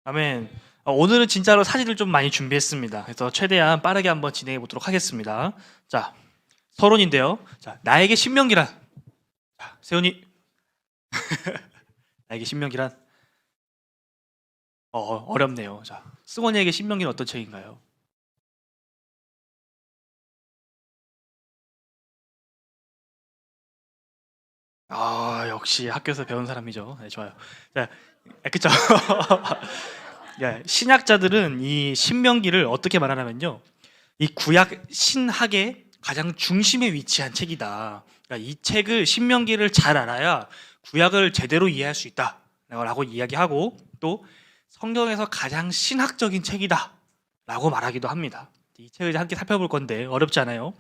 아멘. 오늘은 진짜로 사진을 좀 많이 준비했습니다. 그래서 최대한 빠르게 한번 진행해 보도록 하겠습니다. 자, 서론인데요. 자, 나에게 신명기란. 자, 세훈이. 나에게 신명기란. 어렵네요. 자, 승원이에게 신명기는 어떤 책인가요? 역시 학교에서 배운 사람이죠. 네, 좋아요. 자, 그쵸. 신약자들은 이 신명기를 어떻게 말하냐면요. 이 구약 신학의 가장 중심에 위치한 책이다. 그러니까 이 책을 신명기를 잘 알아야 구약을 제대로 이해할 수 있다라고 이야기하고, 또 성경에서 가장 신학적인 책이다라고 말하기도 합니다. 이 책을 함께 살펴볼 건데 어렵지 않아요.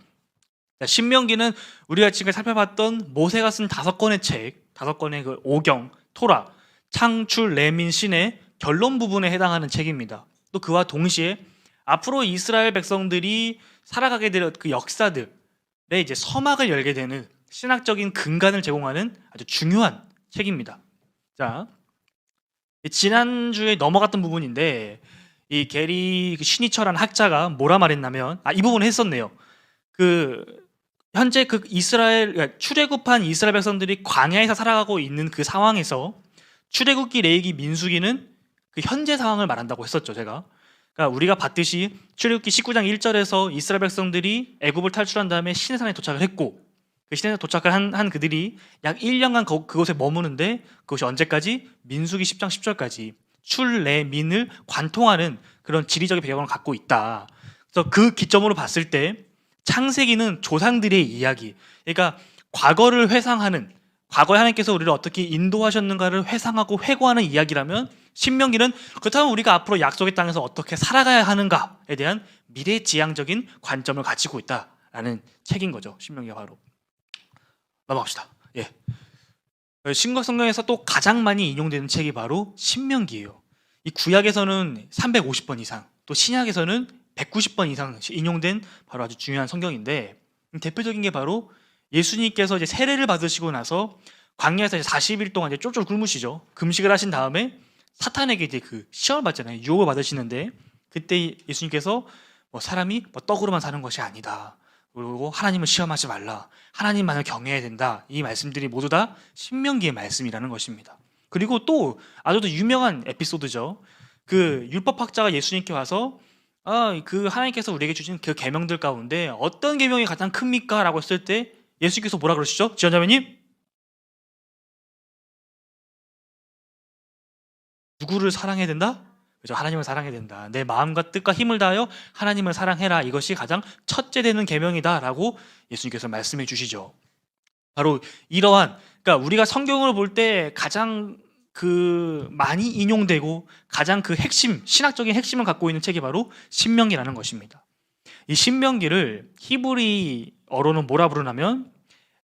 신명기는 우리가 지금 살펴봤던 모세가 쓴 5권의 책, 5권의 그 오경, 토라, 창출, 레민, 신의 결론 부분에 해당하는 책입니다. 또 그와 동시에 앞으로 이스라엘 백성들이 살아가게 될 그 역사들의 이제 서막을 열게 되는 신학적인 근간을 제공하는 아주 중요한 책입니다. 자, 지난주에 넘어갔던 부분인데, 이 게리 시니처라는 학자가 뭐라 말했냐면, 이 부분 했었네요. 현재 그 그러니까 출애굽한 이스라엘 백성들이 광야에서 살아가고 있는 그 상황에서 출애굽기, 레위기, 민수기는 그 현재 상황을 말한다고 했었죠, 제가. 그러니까 우리가 봤듯이 출애굽기 19장 1절에서 이스라엘 백성들이 애굽을 탈출한 다음에 시내산에 도착을 했고, 그 시내산에 도착을 한 그들이 약 1년간 그곳에 머무는데, 그것이 언제까지? 민수기 10장 10절까지 출레민을 관통하는 그런 지리적인 배경을 갖고 있다. 그래서 그 기점으로 봤을 때 창세기는 조상들의 이야기, 그러니까 과거를 회상하는, 과거에 하나님께서 우리를 어떻게 인도하셨는가를 회상하고 회고하는 이야기라면, 신명기는 그렇다면 우리가 앞으로 약속의 땅에서 어떻게 살아가야 하는가에 대한 미래지향적인 관점을 가지고 있다라는 책인 거죠. 신명기가 바로. 넘어갑시다. 신약 성경에서 또 가장 많이 인용되는 책이 바로 신명기예요. 이 구약에서는 350번 이상, 또 신약에서는 190번 이상 인용된 바로 아주 중요한 성경인데, 대표적인 게 바로 예수님께서 이제 세례를 받으시고 나서 광야에서 이제 40일 동안 이제 쫄쫄 굶으시죠. 금식을 하신 다음에 사탄에게 이제 그 시험을 받잖아요. 유혹을 받으시는데, 그때 예수님께서 사람이 떡으로만 사는 것이 아니다. 그리고 하나님을 시험하지 말라. 하나님만을 경외해야 된다. 이 말씀들이 모두 다 신명기의 말씀이라는 것입니다. 그리고 또 아주 유명한 에피소드죠. 그 율법학자가 예수님께 와서 그 하나님께서 우리에게 주신 그 계명들 가운데 어떤 계명이 가장 큽니까? 라고 했을 때 예수님께서 뭐라 그러시죠? 지원자매님, 누구를 사랑해야 된다? 그죠? 하나님을 사랑해야 된다. 내 마음과 뜻과 힘을 다하여 하나님을 사랑해라. 이것이 가장 첫째 되는 계명이다라고 예수님께서 말씀해 주시죠. 바로 이러한, 그러니까 우리가 성경을 볼 때 가장 그 많이 인용되고 가장 그 핵심, 신학적인 핵심을 갖고 있는 책이 바로 신명기라는 것입니다. 이 신명기를 히브리어로는 뭐라 부르냐면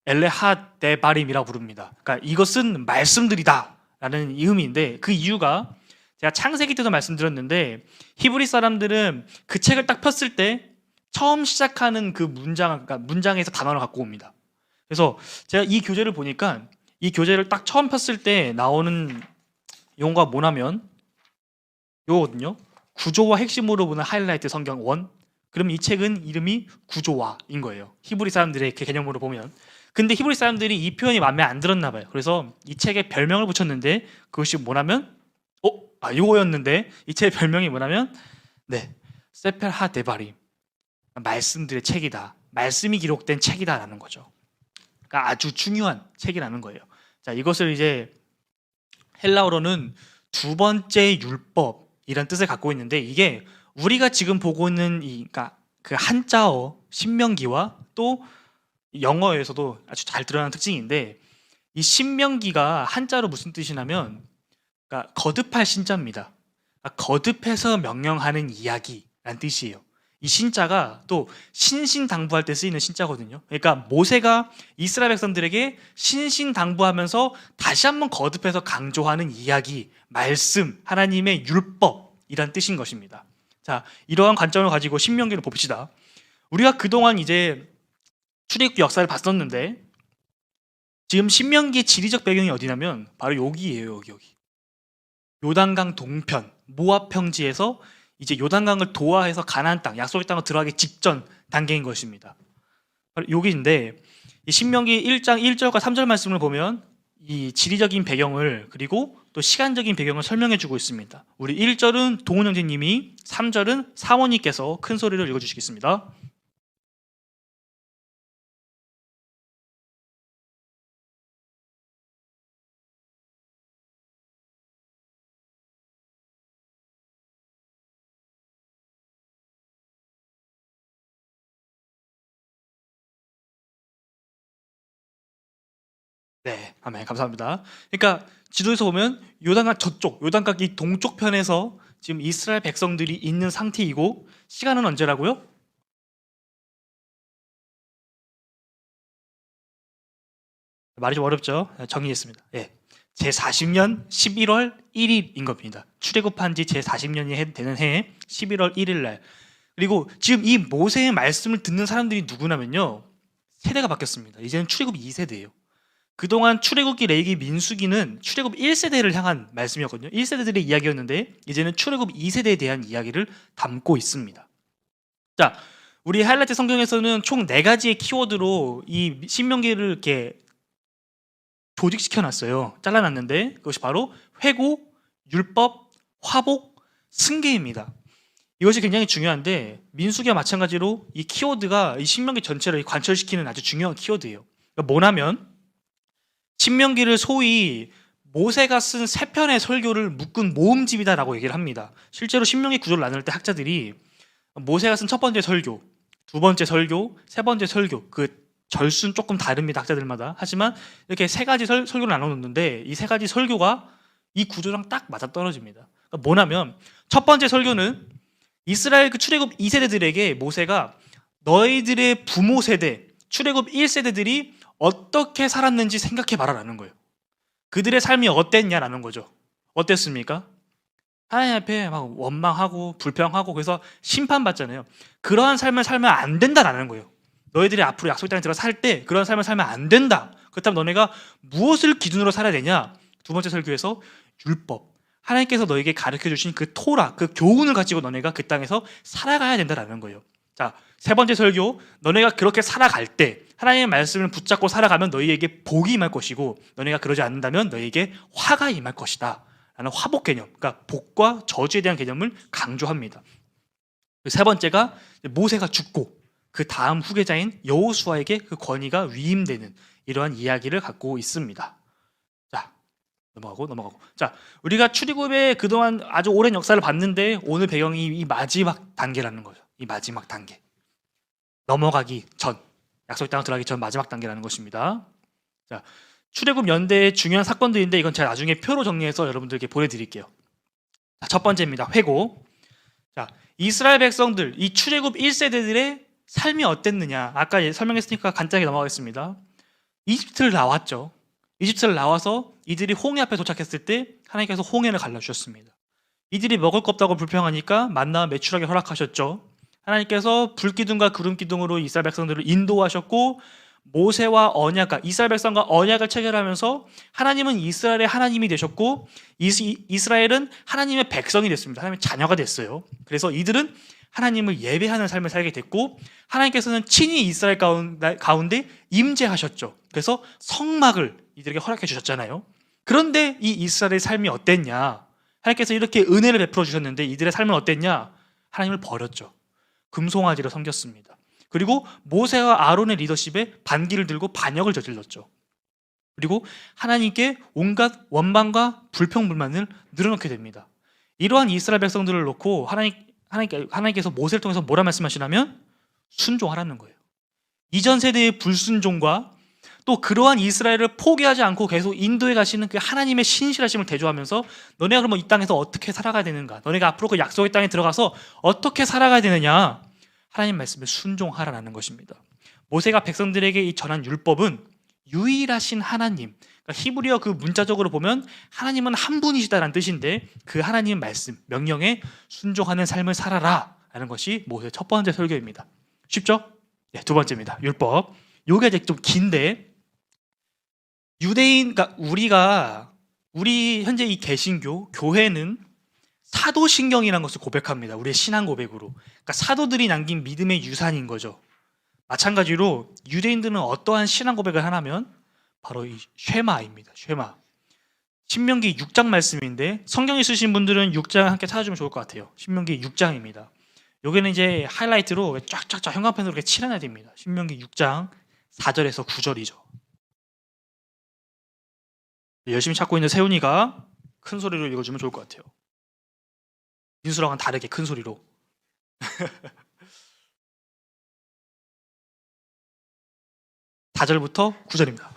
엘레하 데바림이라고 부릅니다. 그러니까 이것은 말씀들이다라는 의미인데, 그 이유가 제가 창세기 때도 말씀드렸는데, 히브리 사람들은 그 책을 딱 폈을 때 처음 시작하는 그 그러니까 문장에서 단어를 갖고 옵니다. 그래서 제가 이 교재를 보니까 이 교재를 딱 처음 폈을 때 나오는 용어가 뭐냐면 요거거든요. 구조와 핵심으로 보는 하이라이트 성경 1. 그럼 이 책은 이름이 구조화인 거예요. 히브리 사람들의 그 개념으로 보면. 근데 히브리 사람들이 이 표현이 마음에 안 들었나 봐요. 그래서 이 책에 별명을 붙였는데, 그것이 뭐냐면 요거였는데, 이 책의 별명이 뭐냐면 세펠 하데바림, 말씀들의 책이다. 말씀이 기록된 책이다라는 거죠. 그러니까 아주 중요한 책이라는 거예요. 자, 이것을 이제 헬라어로는 두 번째 율법이란 뜻을 갖고 있는데, 이게 우리가 지금 보고 있는 그러니까 그 한자어 신명기와 또 영어에서도 아주 잘 드러나는 특징인데, 이 신명기가 한자로 무슨 뜻이냐면, 그러니까 거듭할 신자입니다. 그러니까 거듭해서 명령하는 이야기란 뜻이에요. 이 신자가 또 신신당부할 때 쓰이는 신자거든요. 그러니까 모세가 이스라엘 백성들에게 신신당부하면서 다시 한번 거듭해서 강조하는 이야기, 말씀, 하나님의 율법이란 뜻인 것입니다. 자, 이러한 관점을 가지고 신명기를 봅시다. 우리가 그동안 이제 출애굽기 역사를 봤었는데, 지금 신명기의 지리적 배경이 어디냐면 바로 여기예요. 여기. 요단강 동편, 모압 평지에서 이제 요단강을 도하해서 가나안 땅, 약속의 땅으로 들어가기 직전 단계인 것입니다. 바로 여기인데 이 신명기 1장 1절과 3절 말씀을 보면 이 지리적인 배경을 그리고 또 시간적인 배경을 설명해 주고 있습니다. 우리 1절은 동훈 형제님이, 3절은 사모님께서 큰 소리로 읽어 주시겠습니다. 네, 아멘. 감사합니다. 그러니까 지도에서 보면 요단강 저쪽, 요단강 이 동쪽 편에서 지금 이스라엘 백성들이 있는 상태이고 시간은 언제라고요? 말이 좀 어렵죠? 정리했습니다. 예. 제40년 11월 1일인 겁니다. 출애굽한 지 제40년이 되는 해 11월 1일 날. 그리고 지금 이 모세의 말씀을 듣는 사람들이 누구냐면요. 세대가 바뀌었습니다. 이제는 출애굽 2세대예요. 그동안 출애굽기, 레위기, 민수기는 출애굽 1세대를 향한 말씀이었거든요. 1세대들의 이야기였는데 이제는 출애굽 2세대에 대한 이야기를 담고 있습니다. 자, 우리 하이라이트 성경에서는 총 4가지의 키워드로 이 신명기를 이렇게 조직시켜 놨어요. 잘라놨는데 그것이 바로 회고, 율법, 화복, 승계입니다. 이것이 굉장히 중요한데 민수기와 마찬가지로 이 키워드가 이 신명기 전체를 관철시키는 아주 중요한 키워드예요. 그러니까 뭐냐면 신명기를 소위 모세가 쓴 3편의 설교를 묶은 모음집이다라고 얘기를 합니다. 실제로 신명기 구조를 나눌 때 학자들이 모세가 쓴 첫 번째 설교, 두 번째 설교, 세 번째 설교, 그 절수는 조금 다릅니다. 학자들마다. 하지만 이렇게 3가지 설교를 나눠놓는데 이 3가지 설교가 이 구조랑 딱 맞아떨어집니다. 그러니까 뭐냐면 첫 번째 설교는 이스라엘 그 출애굽 2세대들에게 모세가 너희들의 부모 세대, 출애굽 1세대들이 어떻게 살았는지 생각해봐라라는 거예요. 그들의 삶이 어땠냐라는 거죠. 어땠습니까? 하나님 앞에 막 원망하고 불평하고 그래서 심판받잖아요. 그러한 삶을 살면 안 된다라는 거예요. 너희들이 앞으로 약속의 땅에 들어 살 때 그런 삶을 살면 안 된다. 그렇다면 너네가 무엇을 기준으로 살아야 되냐? 두 번째 설교에서 율법, 하나님께서 너에게 가르쳐 주신 그 토라, 그 교훈을 가지고 너네가 그 땅에서 살아가야 된다라는 거예요. 자, 세 번째 설교, 너네가 그렇게 살아갈 때 하나님의 말씀을 붙잡고 살아가면 너희에게 복이 임할 것이고 너네가 그러지 않는다면 너희에게 화가 임할 것이다 라는 화복 개념, 그러니까 복과 저주에 대한 개념을 강조합니다. 세 번째가 모세가 죽고 그 다음 후계자인 여호수아에게 그 권위가 위임되는 이러한 이야기를 갖고 있습니다. 자, 넘어가고. 자, 우리가 출애굽의 그동안 아주 오랜 역사를 봤는데 오늘 배경이 이 마지막 단계라는 거죠. 이 마지막 단계. 넘어가기 전, 약속의 땅을 들어가기 전 마지막 단계라는 것입니다. 자, 출애굽 연대의 중요한 사건들인데 이건 제가 나중에 표로 정리해서 여러분들께 보내드릴게요. 자, 첫 번째입니다. 회고. 자, 이스라엘 백성들, 이 출애굽 1세대들의 삶이 어땠느냐? 아까 설명했으니까 간단하게 넘어가겠습니다. 이집트를 나왔죠. 이집트를 나와서 이들이 홍해 앞에 도착했을 때 하나님께서 홍해를 갈라주셨습니다. 이들이 먹을 거 없다고 불평하니까 만나 매출하게 허락하셨죠. 하나님께서 불기둥과 구름기둥으로 이스라엘 백성들을 인도하셨고 모세와 언약과 이스라엘 백성과 언약을 체결하면서 하나님은 이스라엘의 하나님이 되셨고 이스라엘은 하나님의 백성이 됐습니다. 하나님의 자녀가 됐어요. 그래서 이들은 하나님을 예배하는 삶을 살게 됐고 하나님께서는 친히 이스라엘 가운데 임재하셨죠. 그래서 성막을 이들에게 허락해 주셨잖아요. 그런데 이 이스라엘의 삶이 어땠냐? 하나님께서 이렇게 은혜를 베풀어 주셨는데 이들의 삶은 어땠냐? 하나님을 버렸죠. 금송아지를 섬겼습니다. 그리고 모세와 아론의 리더십에 반기를 들고 반역을 저질렀죠. 그리고 하나님께 온갖 원망과 불평불만을 늘어놓게 됩니다. 이러한 이스라엘 백성들을 놓고 하나님께서 모세를 통해서 뭐라 말씀하시냐면 순종하라는 거예요. 이전 세대의 불순종과 또 그러한 이스라엘을 포기하지 않고 계속 인도에 가시는 그 하나님의 신실하심을 대조하면서 너네가 그러면 이 땅에서 어떻게 살아가야 되는가? 너네가 앞으로 그 약속의 땅에 들어가서 어떻게 살아가야 되느냐? 하나님 말씀에 순종하라는 것입니다. 모세가 백성들에게 이 전한 율법은 유일하신 하나님, 그러니까 히브리어 그 문자적으로 보면 하나님은 한 분이시다라는 뜻인데 그 하나님 말씀, 명령에 순종하는 삶을 살아라 라는 것이 모세의 첫 번째 설교입니다. 쉽죠? 네, 두 번째입니다. 율법. 요게 이제 좀 긴데 유대인, 그러니까 우리 현재 이 개신교 교회는 사도신경이라는 것을 고백합니다. 우리의 신앙 고백으로. 그러니까 사도들이 남긴 믿음의 유산인 거죠. 마찬가지로 유대인들은 어떠한 신앙 고백을 하냐면 바로 이 쉐마입니다. 쉐마. 신명기 6장 말씀인데 성경 있으신 분들은 6장 함께 찾아주면 좋을 것 같아요. 신명기 6장입니다. 여기는 이제 하이라이트로 쫙쫙쫙 형광펜으로 이렇게 칠해놔야 됩니다. 신명기 6장 4절에서 9절이죠. 열심히 찾고 있는 세훈이가 큰 소리로 읽어주면 좋을 것 같아요. 민수랑은 다르게 큰 소리로. 4절부터 9절입니다.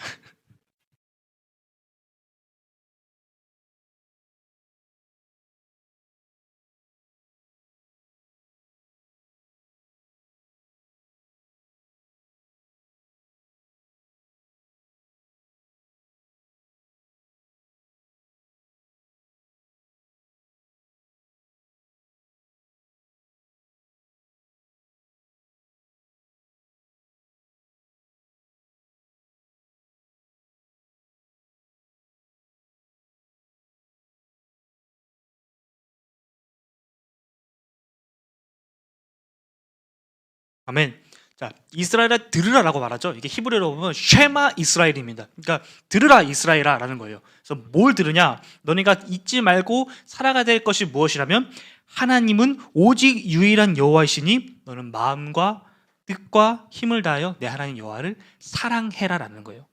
아멘. 자, 이스라엘아 들으라라고 말하죠. 이게 히브리어로 보면 쉐마 이스라엘입니다. 그러니까 들으라 이스라엘아라는 거예요. 그래서 뭘 들으냐? 너네가 잊지 말고 살아가야 될 것이 무엇이라면 하나님은 오직 유일한 여호와이시니 너는 마음과 뜻과 힘을 다하여 내 하나님 여호와를 사랑해라라는 거예요.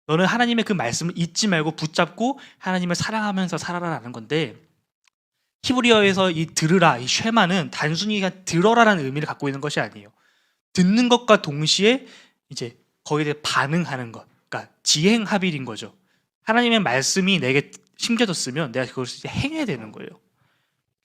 너는 하나님의 그 말씀을 잊지 말고 붙잡고 하나님을 사랑하면서 살아라라는 건데, 히브리어에서 이 들으라, 이 쉐마는 단순히 그냥 들어라라는 의미를 갖고 있는 것이 아니에요. 듣는 것과 동시에 이제 거기에 대해 반응하는 것, 그러니까 지행합일인 거죠. 하나님의 말씀이 내게 심겨졌으면 내가 그것을 이제 행해야 되는 거예요.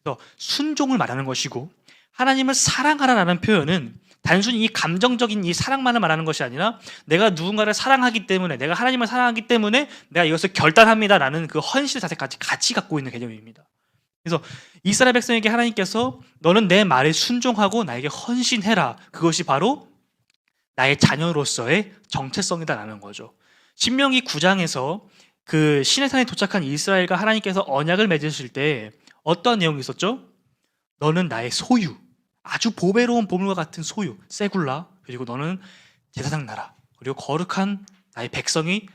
그래서 순종을 말하는 것이고, 하나님을 사랑하라라는 표현은 단순히 이 감정적인 이 사랑만을 말하는 것이 아니라 내가 누군가를 사랑하기 때문에, 내가 하나님을 사랑하기 때문에 내가 이것을 결단합니다라는 그 헌신 자세까지 같이 갖고 있는 개념입니다. 그래서 이스라엘 백성에게 하나님께서 너는 내 말에 순종하고 나에게 헌신해라, 그것이 바로 나의 자녀로서의 정체성이다라는 거죠. 신명기 9장에서 그 시내산에 도착한 이스라엘과 하나님께서 언약을 맺으실 때 어떤 내용이 있었죠? 너는 나의 소유, 아주 보배로운 보물과 같은 소유, 세굴라, 그리고 너는 제사장 나라, 그리고 거룩한 나의 백성이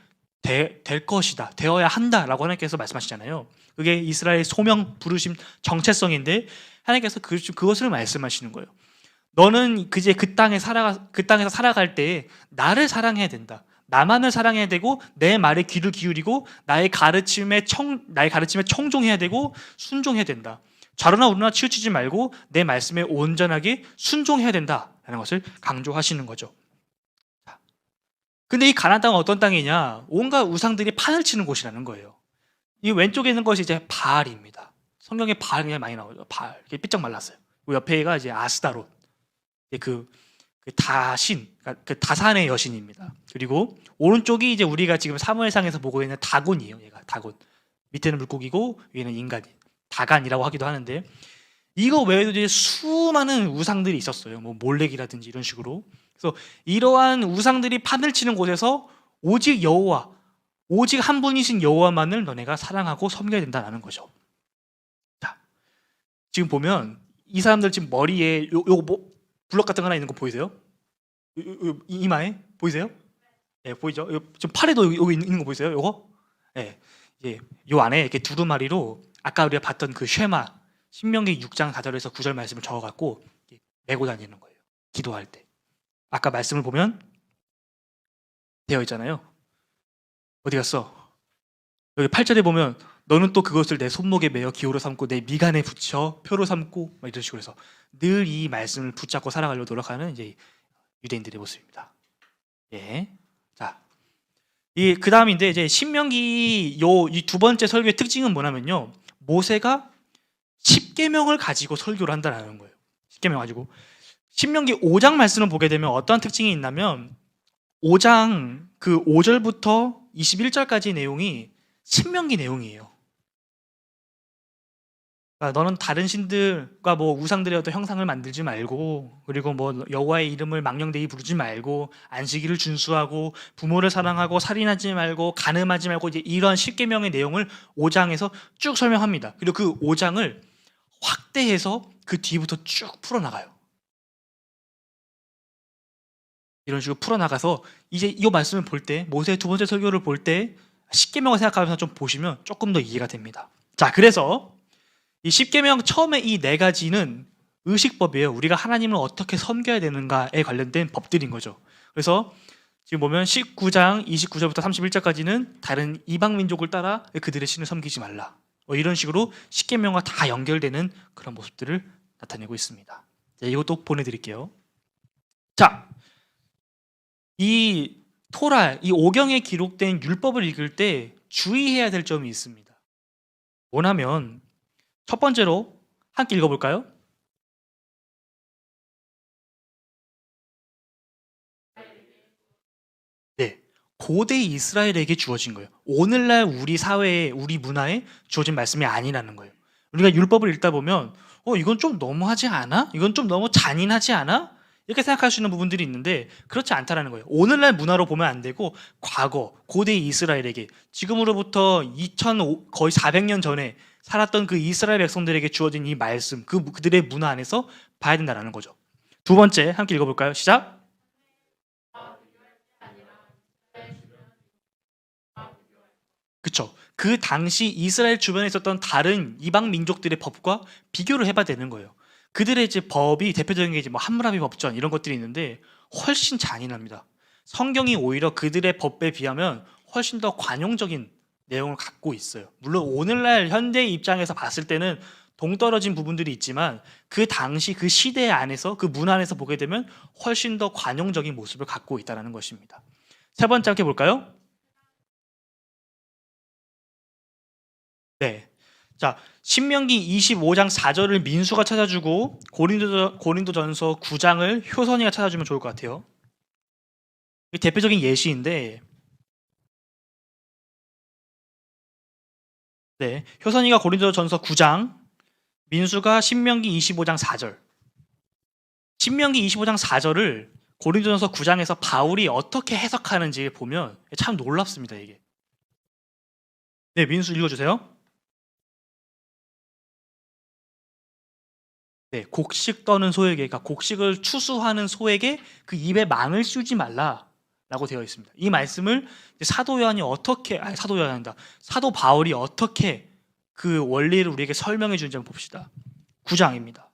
될 것이다, 되어야 한다라고 하나님께서 말씀하시잖아요. 그게 이스라엘 소명, 부르심, 정체성인데 하나님께서 그것을 말씀하시는 거예요. 너는 그제 그 땅에서 살아갈 때 나를 사랑해야 된다. 나만을 사랑해야 되고 내 말에 귀를 기울이고 나의 가르침에 청종해야 되고 순종해야 된다. 좌로나 우로나 치우치지 말고 내 말씀에 온전하게 순종해야 된다라는 것을 강조하시는 거죠. 근데 이 가나안 땅은 어떤 땅이냐? 온갖 우상들이 판을 치는 곳이라는 거예요. 이 왼쪽에 있는 것이 이제 바알입니다. 성경에 바알 그냥 많이 나오죠. 바알, 이렇게 삐쩍 말랐어요. 그 옆에가 이제 아스다롯, 그 다신, 그러니까 그 다산의 여신입니다. 그리고 오른쪽이 이제 우리가 지금 사무엘상에서 보고 있는 다곤이에요. 얘가 다곤. 밑에는 물고기고 위에는 인간이. 다간이라고 하기도 하는데, 이거 외에도 이제 수많은 우상들이 있었어요. 뭐 몰렉이라든지 이런 식으로. 그래서 이러한 우상들이 판을 치는 곳에서 오직 여호와, 오직 한 분이신 여호와만을 너네가 사랑하고 섬겨야 된다는 거죠. 자, 지금 보면 이 사람들 지금 머리에 요거 뭐 블럭 같은 거 하나 있는 거 보이세요? 이마에 보이세요? 예, 보이죠? 지금 팔에도 여기 있는 거 보이세요? 요거? 예, 예, 요 안에 이렇게 두루마리로 아까 우리가 봤던 그 쉐마, 신명기 6장 4절에서 9절 말씀을 적어갖고 메고 다니는 거예요. 기도할 때. 아까 말씀을 보면 되어 있잖아요. 어디 갔어? 여기 8절에 보면 너는 또 그것을 내 손목에 매어 기호로 삼고 내 미간에 붙여 표로 삼고 막 이런 식으로 해서 늘 이 말씀을 붙잡고 살아가려고 노력하는 이제 유대인들의 모습입니다. 예. 자, 그 다음인데 이제 신명기 이 두 번째 설교의 특징은 뭐냐면요, 모세가 10계명을 가지고 설교를 한다는 거예요. 10계명 가지고. 신명기 5장 말씀을 보게 되면 어떠한 특징이 있냐면 5장 그 5절부터 21절까지 내용이 신명기 내용이에요. 그러니까 너는 다른 신들과 뭐 우상들의 어떤 형상을 만들지 말고, 그리고 뭐 여호와의 이름을 망령되이 부르지 말고, 안식일을 준수하고, 부모를 사랑하고, 살인하지 말고, 간음하지 말고, 이제 이런 10계명의 내용을 5장에서 쭉 설명합니다. 그리고 그 5장을 확대해서 그 뒤부터 쭉 풀어나가요. 이런 식으로 풀어나가서 이제 이 말씀을 볼 때, 모세의 두 번째 설교를 볼 때 십계명을 생각하면서 좀 보시면 조금 더 이해가 됩니다. 자, 그래서 이 십계명 처음에 이 네 가지는 의식법이에요. 우리가 하나님을 어떻게 섬겨야 되는가에 관련된 법들인 거죠. 그래서 지금 보면 19장 29절부터 31절까지는 다른 이방 민족을 따라 그들의 신을 섬기지 말라. 이런 식으로 십계명과 다 연결되는 그런 모습들을 나타내고 있습니다. 자, 이것도 보내드릴게요. 자, 이 토라, 이 오경에 기록된 율법을 읽을 때 주의해야 될 점이 있습니다. 뭐냐면 첫 번째로 함께 읽어볼까요? 네, 고대 이스라엘에게 주어진 거예요. 오늘날 우리 사회에, 우리 문화에 주어진 말씀이 아니라는 거예요. 우리가 율법을 읽다 보면 이건 좀 너무하지 않아? 이건 좀 너무 잔인하지 않아? 이렇게 생각할 수 있는 부분들이 있는데 그렇지 않다라는 거예요. 오늘날 문화로 보면 안 되고 과거 고대 이스라엘에게, 지금으로부터 2000 거의 400년 전에 살았던 그 이스라엘 백성들에게 주어진 이 말씀, 그들의 문화 안에서 봐야 된다는 거죠. 두 번째 함께 읽어볼까요? 시작. 그쵸. 그 당시 이스라엘 주변에 있었던 다른 이방 민족들의 법과 비교를 해봐야 되는 거예요. 그들의 이제 법이 대표적인 게 이제 뭐 함무라비 법전 이런 것들이 있는데 훨씬 잔인합니다. 성경이 오히려 그들의 법에 비하면 훨씬 더 관용적인 내용을 갖고 있어요. 물론 오늘날 현대 입장에서 봤을 때는 동떨어진 부분들이 있지만 그 당시 그 시대 안에서, 그 문화 안에서 보게 되면 훨씬 더 관용적인 모습을 갖고 있다는 것입니다. 세 번째 함께 볼까요? 네. 자, 신명기 25장 4절을 민수가 찾아주고 고린도전서 9장을 효선이가 찾아주면 좋을 것 같아요. 이 대표적인 예시인데, 네, 효선이가 고린도전서 9장, 민수가 신명기 25장 4절. 신명기 25장 4절을 고린도전서 9장에서 바울이 어떻게 해석하는지 보면 참 놀랍습니다, 이게. 네, 민수 읽어주세요. 네, 곡식 떠는 소에게, 그러니까 곡식을 추수하는 소에게 그 입에 망을 씌우지 말라라고 되어 있습니다. 이 말씀을 사도 요한이 어떻게, 사도 요한이 아니다, 사도 바울이 어떻게 그 원리를 우리에게 설명해 주는지 한번 봅시다. 9장입니다.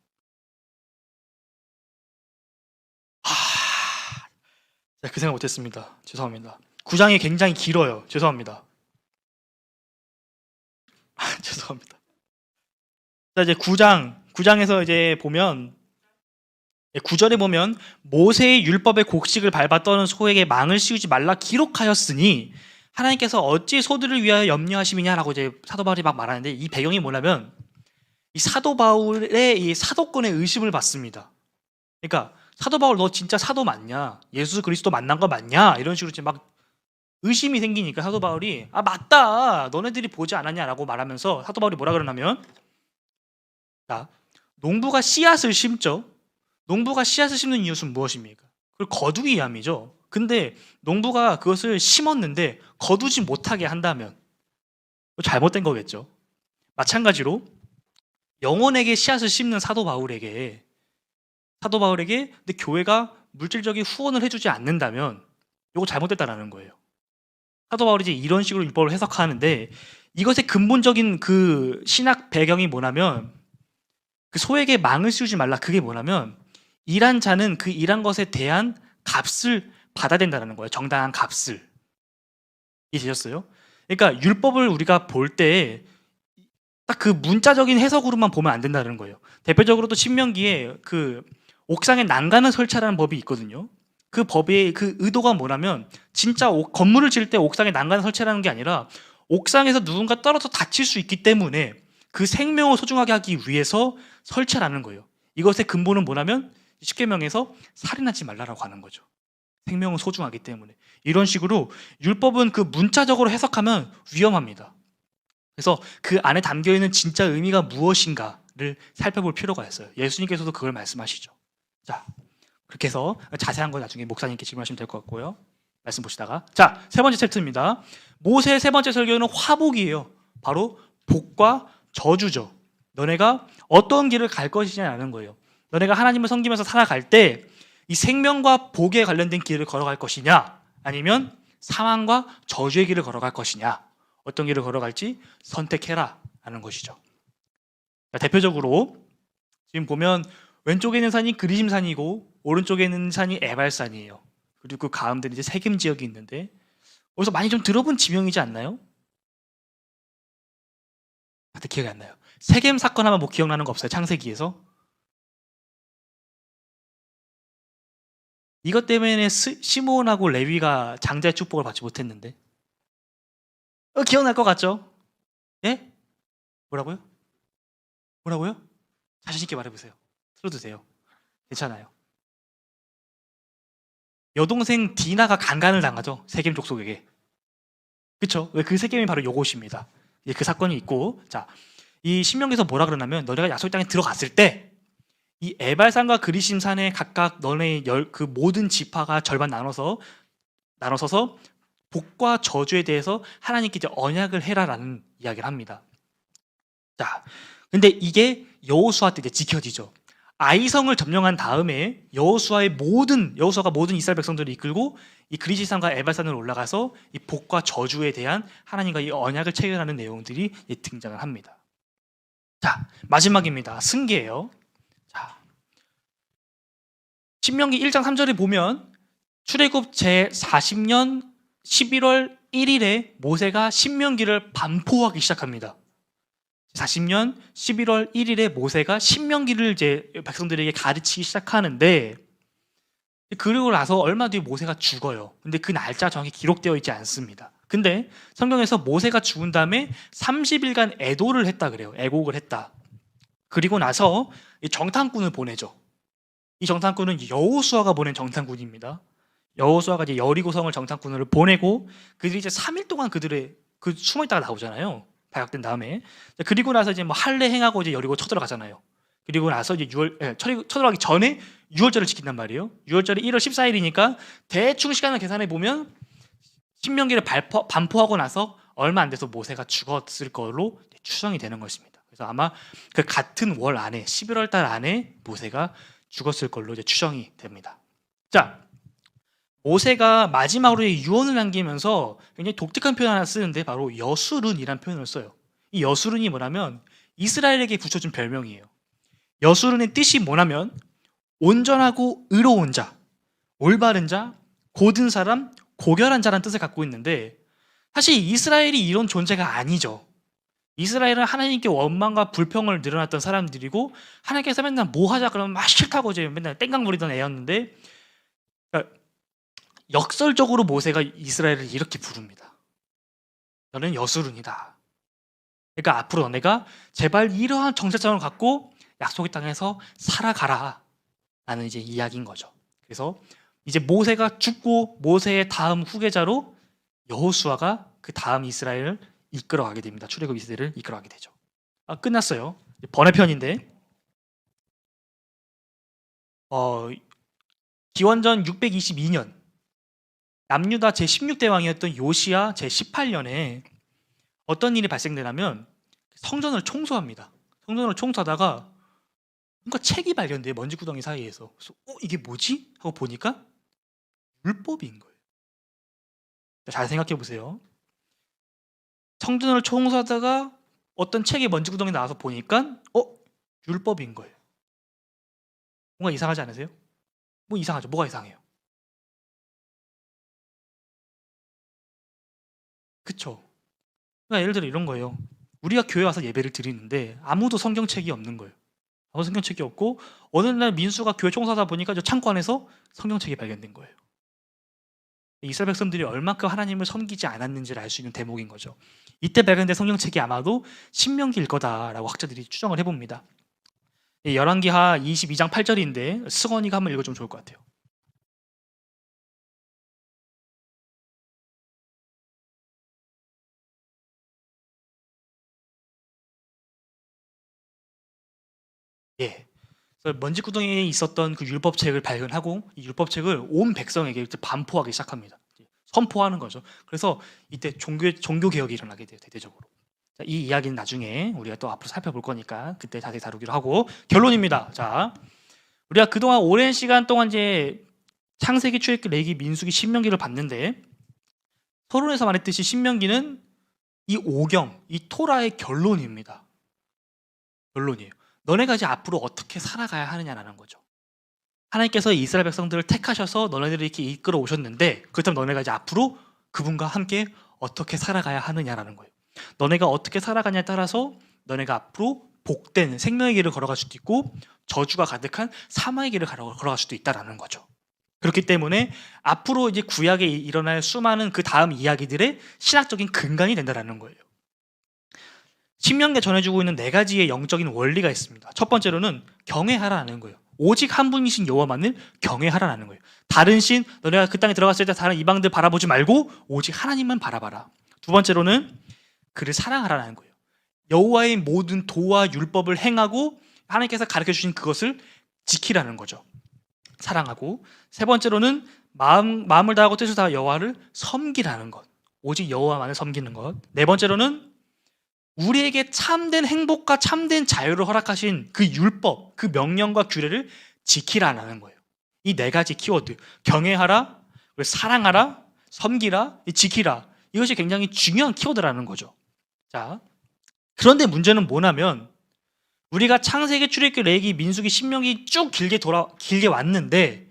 그 생각 못했습니다. 죄송합니다. 9장이 굉장히 길어요. 죄송합니다. 죄송합니다. 자, 이제 9장에서 이제 보면 9절에 보면 모세의 율법의 곡식을 밟아 떠는 소에게 망을 씌우지 말라 기록하였으니 하나님께서 어찌 소들을 위하여 염려하심이냐라고 이제 사도 바울이 막 말하는데, 이 배경이 뭐냐면 이 사도 바울의 이 사도권의 의심을 받습니다. 그러니까 사도 바울 너 진짜 사도 맞냐? 예수 그리스도 만난 거 맞냐? 이런 식으로 이제 막 의심이 생기니까 사도 바울이 맞다, 너네들이 보지 않았냐라고 말하면서 사도 바울이 뭐라 그러냐면, 자, 농부가 씨앗을 심죠. 농부가 씨앗을 심는 이유는 무엇입니까? 그걸 거두기 위함이죠. 근데 농부가 그것을 심었는데 거두지 못하게 한다면 잘못된 거겠죠. 마찬가지로 영혼에게 씨앗을 심는 사도 바울에게 근데 교회가 물질적인 후원을 해주지 않는다면 이거 잘못됐다라는 거예요. 사도 바울이 이제 이런 식으로 율법을 해석하는데, 이것의 근본적인 그 신학 배경이 뭐냐면, 그 소에게 망을 씌우지 말라, 그게 뭐냐면 일한 자는 그 일한 것에 대한 값을 받아야 된다는 거예요. 정당한 값을. 이해되셨어요? 그러니까 율법을 우리가 볼 때 딱 그 문자적인 해석으로만 보면 안 된다는 거예요. 대표적으로도 신명기에 그 옥상에 난간을 설치하라는 법이 있거든요. 그 법의 그 의도가 뭐냐면, 진짜 건물을 지을 때 옥상에 난간을 설치하라는 게 아니라 옥상에서 누군가 떨어져 다칠 수 있기 때문에 그 생명을 소중하게 하기 위해서 설치하라는 거예요. 이것의 근본은 뭐냐면 십계명에서 살인하지 말라라고 하는 거죠. 생명은 소중하기 때문에. 이런 식으로 율법은 그 문자적으로 해석하면 위험합니다. 그래서 그 안에 담겨있는 진짜 의미가 무엇인가를 살펴볼 필요가 있어요. 예수님께서도 그걸 말씀하시죠. 자, 그렇게 해서 자세한 건 나중에 목사님께 질문하시면 될 것 같고요. 말씀 보시다가, 자, 세 번째 챕터입니다. 모세의 세 번째 설교는 화복이에요. 바로 복과 저주죠. 너네가 어떤 길을 갈 것이냐라는 거예요. 너네가 하나님을 섬기면서 살아갈 때 이 생명과 복에 관련된 길을 걸어갈 것이냐, 아니면 사망과 저주의 길을 걸어갈 것이냐, 어떤 길을 걸어갈지 선택해라 하는 것이죠. 자, 대표적으로 지금 보면 왼쪽에 있는 산이 그리심산이고 오른쪽에 있는 산이 에발산이에요. 그리고 그 가운데 이제 세겜 지역이 있는데, 어디서 많이 좀 들어본 지명이지 않나요? 다들 기억이 안 나요. 세겜 사건 하면 뭐 기억나는 거 없어요? 창세기에서? 이것 때문에 시므온하고 레위가 장자의 축복을 받지 못했는데, 기억날 것 같죠? 예? 뭐라고요? 뭐라고요? 자신 있게 말해보세요. 틀어두세요. 괜찮아요. 여동생 디나가 강간을 당하죠. 세겜 족속에게. 그쵸? 왜 그 세겜이 바로 요것입니다. 그 사건이 있고, 자, 이 신명기에서 뭐라 그러냐면, 너네가 약속 땅에 들어갔을 때 이 에발산과 그리심산에 각각 너네 그 모든 지파가 절반 나눠서서 복과 저주에 대해서 하나님께 이제 언약을 해라라는 이야기를 합니다. 자, 근데 이게 여호수아 때 이제 지켜지죠. 아이성을 점령한 다음에 여호수아가 모든 이스라엘 백성들을 이끌고 이 그리시산과 에발산으로 올라가서 이 복과 저주에 대한 하나님과 이 언약을 체결하는 내용들이 등장을 합니다. 자, 마지막입니다. 승계예요. 자, 신명기 1장 3절에 보면 출애굽 제 40년 11월 1일에 모세가 신명기를 반포하기 시작합니다. 40년 11월 1일에 모세가 신명기를 이제 백성들에게 가르치기 시작하는데, 그리고 나서 얼마 뒤에 모세가 죽어요. 근데 그 날짜 정확히 기록되어 있지 않습니다. 근데 성경에서 모세가 죽은 다음에 30일간 애도를 했다 그래요. 애곡을 했다. 그리고 나서 정탐꾼을 보내죠. 이 정탐꾼은 여호수아가 보낸 정탐꾼입니다. 여호수아가 이제 여리고성을 정탐꾼을 보내고, 그들이 이제 3일 동안 그들의 그 숨어 있다가 나오잖아요. 발각된 다음에. 그리고 나서 이제 뭐 할례 행하고 이제 여리고 쳐들어가잖아요. 그리고 나서 이제 쳐들어가기 전에 유월절을 지킨단 말이에요. 유월절이 1월 14일이니까 대충 시간을 계산해 보면 신명기를 반포하고 나서 얼마 안 돼서 모세가 죽었을 걸로 추정이 되는 것입니다. 그래서 아마 그 같은 월 안에 11월 달 안에 모세가 죽었을 걸로 이제 추정이 됩니다. 자, 모세가 마지막으로 유언을 남기면서 굉장히 독특한 표현 하나 쓰는데, 바로 여수른이라는 표현을 써요. 이 여수른이 뭐냐면 이스라엘에게 붙여준 별명이에요. 여수른의 뜻이 뭐냐면 온전하고 의로운 자, 올바른 자, 고든 사람, 고결한 자라는 뜻을 갖고 있는데, 사실 이스라엘이 이런 존재가 아니죠. 이스라엘은 하나님께 원망과 불평을 늘어났던 사람들이고, 하나님께서 맨날 뭐 하자 그러면 막 싫다고 이제 맨날 땡깡 부리던 애였는데, 그러니까 역설적으로 모세가 이스라엘을 이렇게 부릅니다. 너는 여수른이다. 그러니까 앞으로 너네가 제발 이러한 정체성을 갖고 약속의 땅에서 살아가라 라는 이제 이야기인 거죠. 그래서 이제 모세가 죽고 모세의 다음 후계자로 여호수아가 그 다음 이스라엘을 이끌어가게 됩니다. 출애굽 이스라엘을 이끌어가게 되죠. 끝났어요. 번외편인데, 기원전 622년 남유다 제16대 왕이었던 요시야 제18년에 어떤 일이 발생되냐면 성전을 청소합니다. 성전을 청소하다가 뭔가 책이 발견돼요. 먼지구덩이 사이에서. 그래서 이게 뭐지? 하고 보니까 율법인 거예요. 잘 생각해 보세요. 성전을 청소하다가 어떤 책이 먼지구덩이 나와서 보니까 율법인 거예요. 뭔가 이상하지 않으세요? 뭐 이상하죠. 뭐가 이상해요? 그쵸? 그러니까 예를 들어 이런 거예요. 우리가 교회 와서 예배를 드리는데 아무도 성경책이 없는 거예요. 아무 성경책이 없고, 어느 날 민수가 교회 청소하다 보니까 저 창고 안에서 성경책이 발견된 거예요. 이스라엘 백성들이 얼만큼 하나님을 섬기지 않았는지를 알 수 있는 대목인 거죠. 이때 발견된 성경책이 아마도 신명기일 거다라고 학자들이 추정을 해봅니다. 열왕기하 22장 8절인데 승원이가 한번 읽어주면 좋을 것 같아요. 예. 그래서 먼지구덩이에 있었던 그 율법책을 발견하고 이 율법책을 온 백성에게 반포하기 시작합니다. 선포하는 거죠. 그래서 이때 종교 개혁이 일어나게 돼요. 대대적으로. 자, 이 이야기는 나중에 우리가 또 앞으로 살펴볼 거니까 그때 자세히 다루기로 하고, 결론입니다. 자, 우리가 그동안 오랜 시간 동안 이제 창세기, 출애굽기, 레위기, 민수기, 신명기를 봤는데, 서론에서 말했듯이 신명기는 이 오경, 이 토라의 결론입니다. 결론이에요. 너네가 이제 앞으로 어떻게 살아가야 하느냐라는 거죠. 하나님께서 이스라엘 백성들을 택하셔서 너네들을 이렇게 이끌어 오셨는데, 그렇다면 너네가 이제 앞으로 그분과 함께 어떻게 살아가야 하느냐라는 거예요. 너네가 어떻게 살아가냐에 따라서 너네가 앞으로 복된 생명의 길을 걸어갈 수도 있고 저주가 가득한 사망의 길을 걸어갈 수도 있다라는 거죠. 그렇기 때문에 앞으로 이제 구약에 일어날 수많은 그 다음 이야기들의 신학적인 근간이 된다라는 거예요. 신명기에 전해주고 있는 4가지의 영적인 원리가 있습니다. 첫 번째로는 경외하라는 거예요. 오직 한 분이신 여호와만을 경외하라는 거예요. 다른 신, 너네가 그 땅에 들어갔을 때 다른 이방들 바라보지 말고 오직 하나님만 바라봐라. 두 번째로는 그를 사랑하라는 거예요. 여호와의 모든 도와 율법을 행하고 하나님께서 가르쳐 주신 그것을 지키라는 거죠. 사랑하고, 세 번째로는 마음을 다하고 뜻을 다하여 여호와를 섬기라는 것. 오직 여호와만을 섬기는 것. 네 번째로는 우리에게 참된 행복과 참된 자유를 허락하신 그 율법, 그 명령과 규례를 지키라는 거예요. 이 4가지 키워드, 경외하라, 사랑하라, 섬기라, 지키라, 이것이 굉장히 중요한 키워드라는 거죠. 자, 그런데 문제는 뭐냐면 우리가 창세기, 출애굽기, 레위기, 민수기, 신명기 쭉 길게 왔는데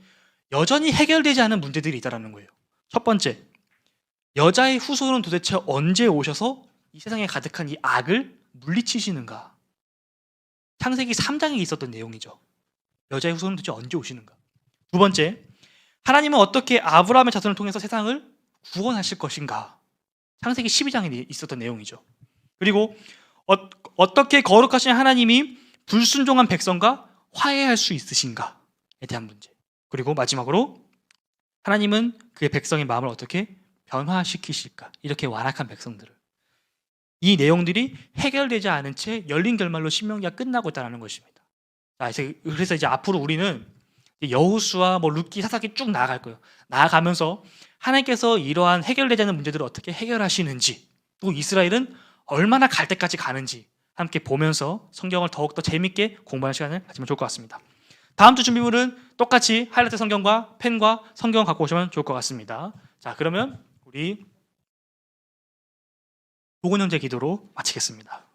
여전히 해결되지 않은 문제들이 있다는 거예요. 첫 번째, 여자의 후손은 도대체 언제 오셔서 이 세상에 가득한 이 악을 물리치시는가? 창세기 3장에 있었던 내용이죠. 여자의 후손은 도대체 언제 오시는가? 두 번째, 하나님은 어떻게 아브라함의 자손을 통해서 세상을 구원하실 것인가? 창세기 12장에 있었던 내용이죠. 그리고 어떻게 거룩하신 하나님이 불순종한 백성과 화해할 수 있으신가에 대한 문제. 그리고 마지막으로 하나님은 그의 백성의 마음을 어떻게 변화시키실까? 이렇게 완악한 백성들을. 이 내용들이 해결되지 않은 채 열린 결말로 신명기가 끝나고 있다는 것입니다. 그래서 이제 앞으로 우리는 여호수아, 룻기, 사사기 쭉 나아갈 거예요. 나아가면서 하나님께서 이러한 해결되지 않는 문제들을 어떻게 해결하시는지, 또 이스라엘은 얼마나 갈 때까지 가는지 함께 보면서 성경을 더욱더 재밌게 공부하는 시간을 가지면 좋을 것 같습니다. 다음 주 준비물은 똑같이 하이라이트 성경과 펜과 성경 갖고 오시면 좋을 것 같습니다. 자, 그러면 우리 도근 형제 기도로 마치겠습니다.